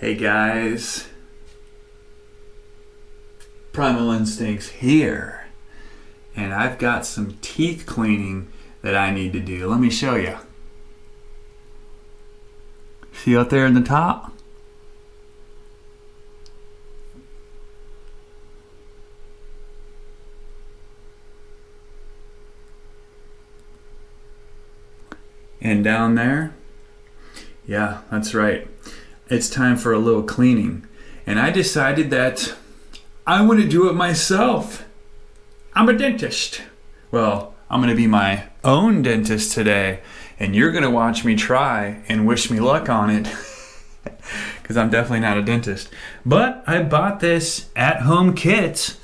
Hey guys, Primal Instincts here, and I've got some teeth cleaning that I need to do. Let me show you. See out there in the top? And down there? Yeah, that's right. It's time for a little cleaning. And I decided that I want to do it myself. I'm a dentist. Well, I'm going to be my own dentist today. And you're going to watch me try and wish me luck on it. Because I'm definitely not a dentist. But I bought this at-home kit.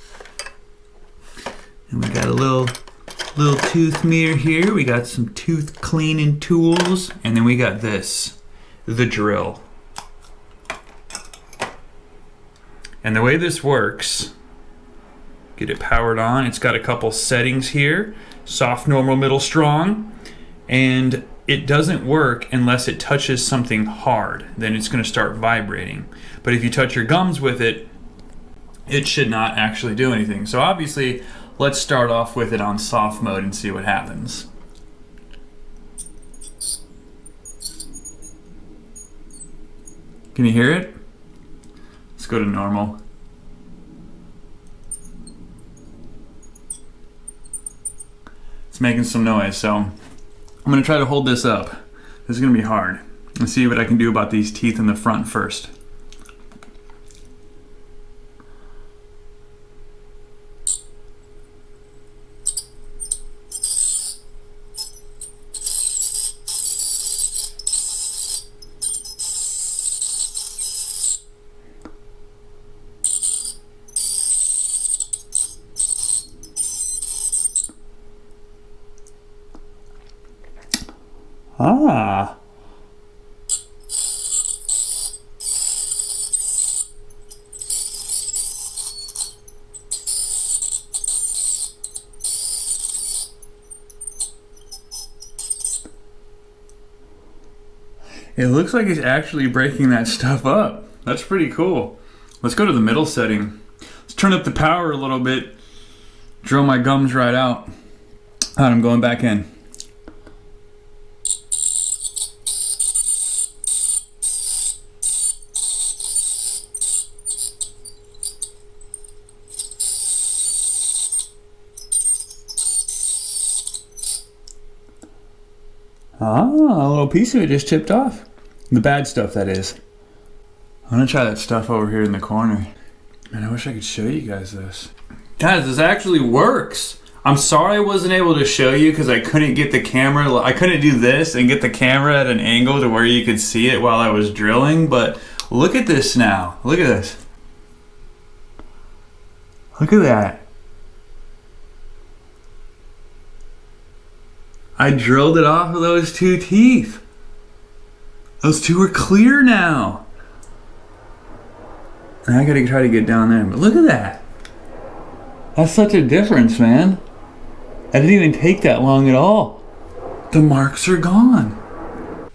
And we got a little tooth mirror here. We got some tooth cleaning tools. And then we got this, the drill. And the way this works, get it powered on. It's got a couple settings here. Soft, normal, middle, strong. And it doesn't work unless it touches something hard. Then it's going to start vibrating. But if you touch your gums with it, it should not actually do anything. So obviously, let's start off with it on soft mode and see what happens. Can you hear it? Let's go to normal. It's making some noise, so I'm gonna try to hold this up. This is gonna be hard. Let's see what I can do about these teeth in the front first. Ah. It looks like it's actually breaking that stuff up. That's pretty cool. Let's go to the middle setting. Let's turn up the power a little bit. Drill my gums right out. Alright, I'm going back in. Ah, a little piece of it just chipped off. The bad stuff, that is. I'm gonna try that stuff over here in the corner. Man, I wish I could show you guys this. Guys, this actually works. I'm sorry I wasn't able to show you because I couldn't get the camera. I couldn't do this and get the camera at an angle to where you could see it while I was drilling, but look at this now. Look at this. Look at that. I drilled it off of those two teeth. Those two are clear now. And I gotta try to get down there, but look at that. That's such a difference, man. I didn't even take that long at all. The marks are gone.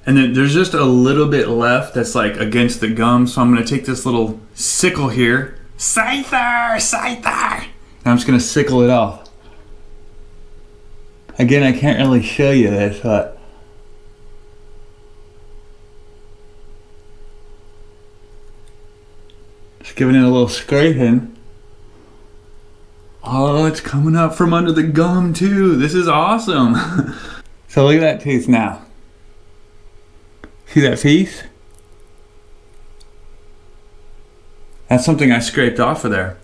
And then there's just a little bit left that's like against the gum, so I'm gonna take this little sickle here. Scyther! Scyther! And I'm just gonna sickle it off. Again, I can't really show you this, but just giving it a little scraping. Oh, it's coming up from under the gum too. This is awesome. So look at that tooth now. See that piece? That's something I scraped off of there.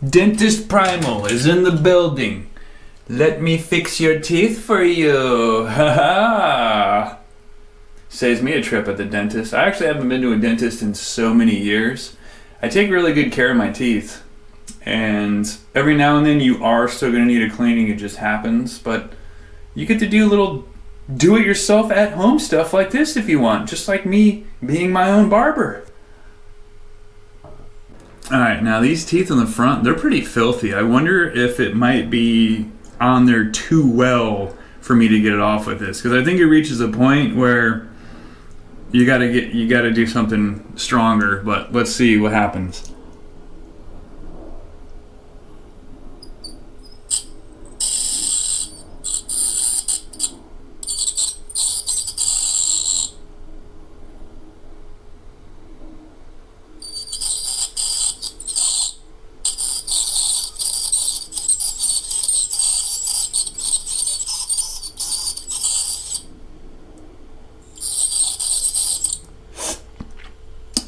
Dentist Primal is in the building. Let me fix your teeth for you. Ha ha. Saves me a trip at the dentist. I actually haven't been to a dentist in so many years. I take really good care of my teeth. And every now and then you are still going to need a cleaning. It just happens. But you get to do little do-it-yourself at-home stuff like this if you want. Just like me being my own barber. Alright, now these teeth in the front, they're pretty filthy. I wonder if it might be on there too well for me to get it off with this, because I think it reaches a point where you gotta do something stronger, but let's see what happens.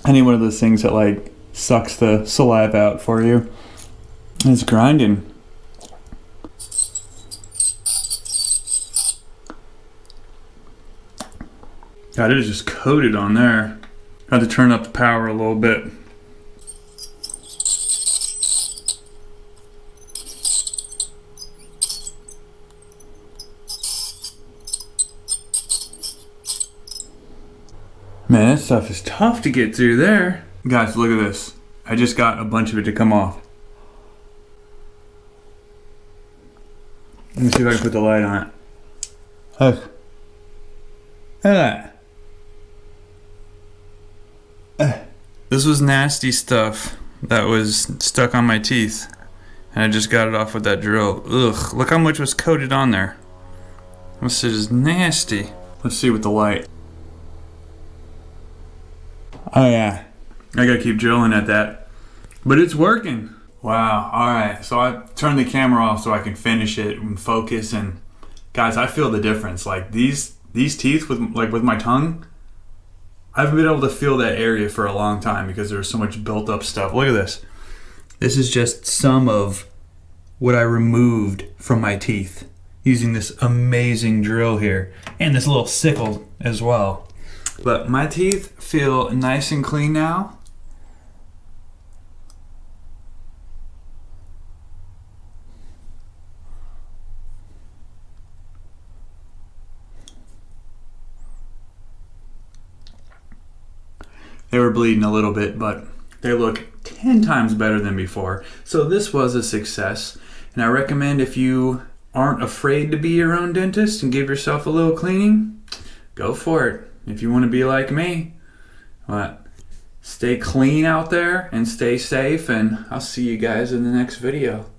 I need one of those things that like sucks the saliva out for you. It's grinding. God, it is just coated on there. Got to turn up the power a little bit. Man, that stuff is tough to get through there. Guys, look at this. I just got a bunch of it to come off. Let me see if I can put the light on it. Look. Look at that. This was nasty stuff that was stuck on my teeth. And I just got it off with that drill. Ugh, look how much was coated on there. This is nasty. Let's see with the light. Oh yeah, I gotta keep drilling at that, but it's working. Wow. All right, so I turned the camera off so I can finish it and focus. And guys, I feel the difference. Like these teeth with my tongue, I haven't been able to feel that area for a long time because there's so much built up stuff. Look at this. This is just some of what I removed from my teeth using this amazing drill here and this little sickle as well. But my teeth feel nice and clean now. They were bleeding a little bit, but they look 10 times better than before. So this was a success. And I recommend if you aren't afraid to be your own dentist and give yourself a little cleaning, go for it. If you want to be like me, but stay clean out there and stay safe, and I'll see you guys in the next video.